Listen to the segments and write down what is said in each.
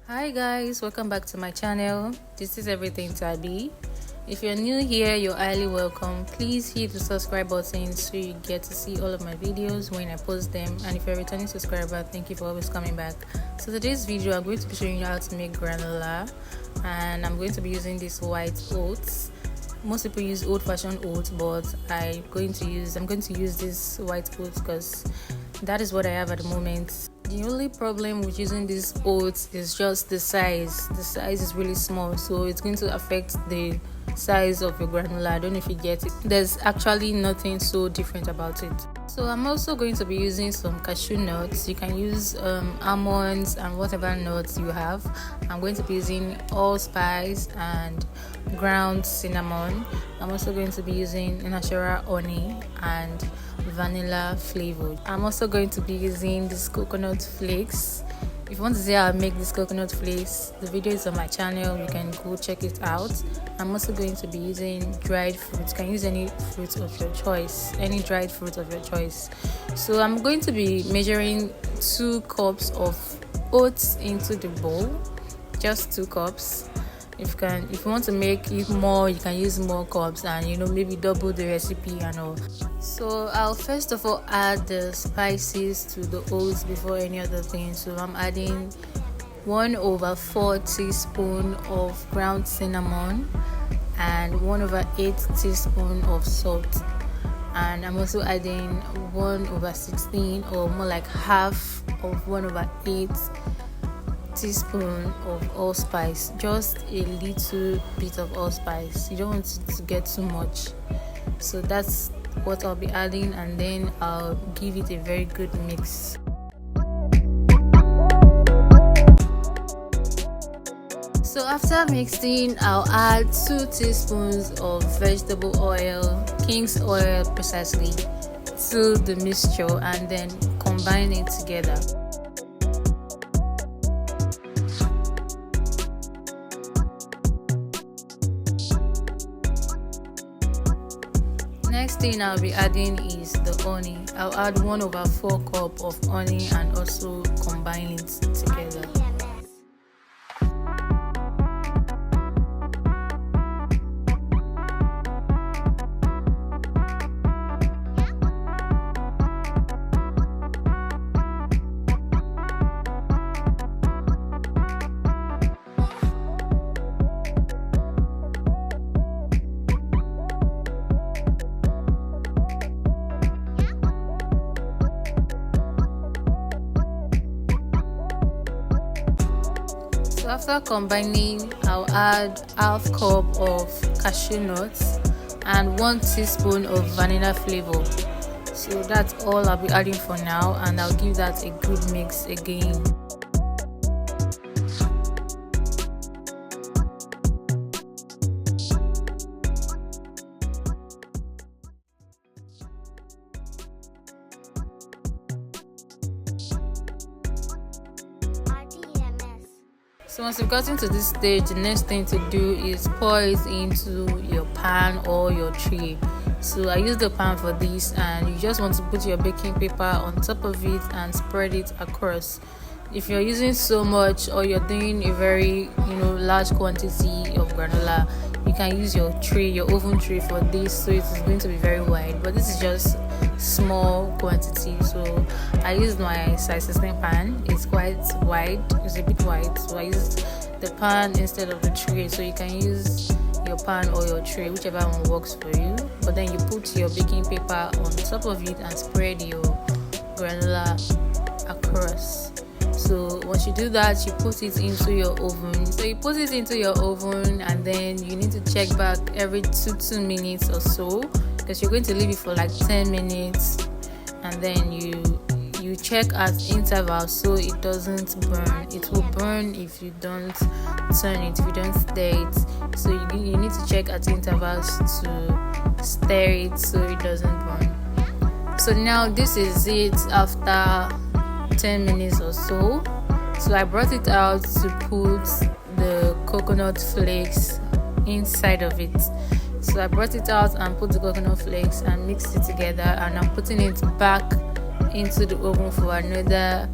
Hi guys, welcome back to my channel. This is Everything Tabby. If you're new here, you're highly welcome. Please hit the subscribe button so you get to see all of my videos when I post them. And if you're a returning subscriber, thank you for always coming back. So today's video, I'm going to be showing you how to make granola, and I'm going to be using this white oats. Most people use old-fashioned oats, but I'm going to use this white oats because that is what I have at the moment. The only problem with using these oats is just the size. The size is really small, so it's going to affect the size of your granola. I don't know if you get it. There's actually nothing so different about it. So I'm also going to be using some cashew nuts. You can use almonds and whatever nuts you have. I'm going to be using allspice and ground cinnamon. I'm also going to be using natural honey and vanilla flavored. I'm also going to be using this coconut flakes. If you want to see how I make this coconut flakes, the video is on my channel. You can go check it out. I'm also going to be using dried fruits. You can use any fruit of your choice, any dried fruit of your choice. So I'm going to be measuring 2 cups of oats into the bowl, just 2 cups. If you want to make it more, you can use more cups and maybe double the recipe and all. So I'll first of all add the spices to the oats before any other thing. So I'm adding 1/4 teaspoon of ground cinnamon and 1/8 teaspoon of salt, and I'm also adding 1/16 or more like half of 1/8 teaspoon of allspice. Just a little bit of allspice. You don't want it to get too much. So that's what I'll be adding, and then I'll give it a very good mix. So after mixing, I'll add 2 teaspoons of vegetable oil, king's oil precisely, to the mixture and then combine it together. Next thing I'll be adding is the honey. I'll add 1/4 cup of honey and also combine it together. After combining, I'll add half cup of cashew nuts and 1 teaspoon of vanilla flavor. So that's all I'll be adding for now, and I'll give that a good mix again. So once you've gotten to this stage, the next thing to do is pour it into your pan or your tray. So I use the pan for this, and you just want to put your baking paper on top of it and spread it across. If you're using so much or you're doing a very large quantity of granola, you can use your tray, your oven tray for this, so it is going to be very wide, but this is just small quantity. So I used my size 16 pan. It's quite wide, it's a bit wide, so I used the pan instead of the tray. So you can use your pan or your tray, whichever one works for you, but then you put your baking paper on top of it and spread your granola across. So once you do that, you put it into your oven. So you put it into your oven, and then you need to check back every 2 minutes or so, because you're going to leave it for like 10 minutes, and then you check at intervals so it doesn't burn. It will burn if you don't turn it, if you don't stir it. So you need to check at intervals to stir it so it doesn't burn. So now this is it after 10 minutes or so. So I brought it out to put the coconut flakes inside of it. So I brought it out and put the coconut flakes and mixed it together, and I'm putting it back into the oven for another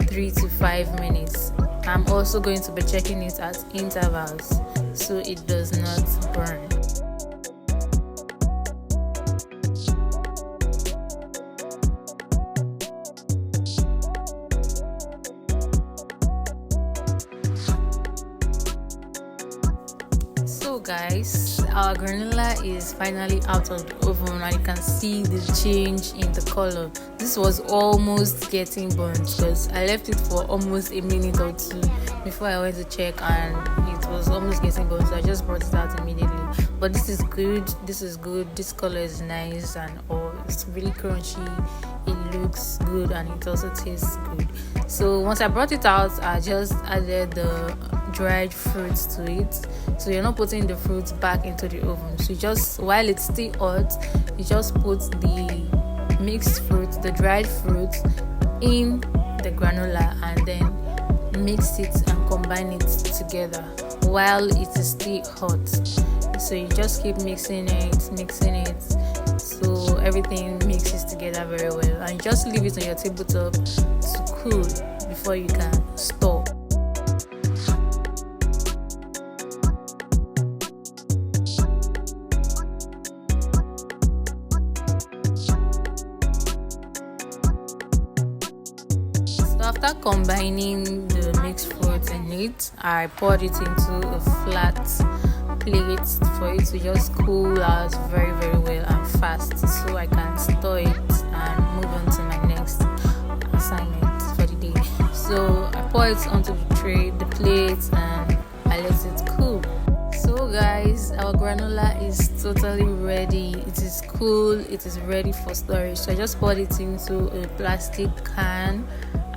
3 to 5 minutes. I'm also going to be checking it at intervals so it does not burn. So guys, our granola is finally out of the oven and you can see the change in the color. This was almost getting burnt because I left it for almost a minute or two before I went to check, and it was almost getting burnt, so I just brought it out immediately. But this is good, this color is nice and all. It's really crunchy, it looks good, and it also tastes good. So once I brought it out, I just added the dried fruits to it. So you're not putting the fruits back into the oven, so you just, while it's still hot, you just put the mixed fruit, the dried fruit, in the granola and then mix it and combine it together while it is still hot. So you just keep mixing it so everything mixes together very well, and you just leave it on your tabletop to cool before you can store. After combining the mixed fruit in it, I poured it into a flat plate for it to just cool out very well and fast, so I can store it and move on to my next assignment for the day. So I pour it onto the tray, the plate, and I let it cool. So guys, our granola is totally ready. It is cool, it is ready for storage. So I just poured it into a plastic can,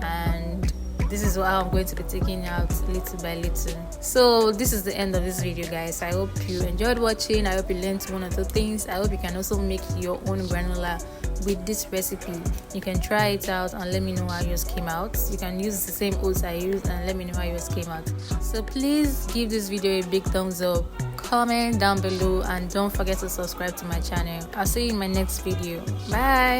and this is how I'm going to be taking out little by little. So this is the end of this video, guys. I hope you enjoyed watching. I hope you learned one or two things. I hope you can also make your own granola with this recipe. You can try it out and let me know how yours came out. You can use the same oats I used and let me know how yours came out. So please give this video a big thumbs up, comment down below, and don't forget to subscribe to my channel. I'll see you in my next video. Bye.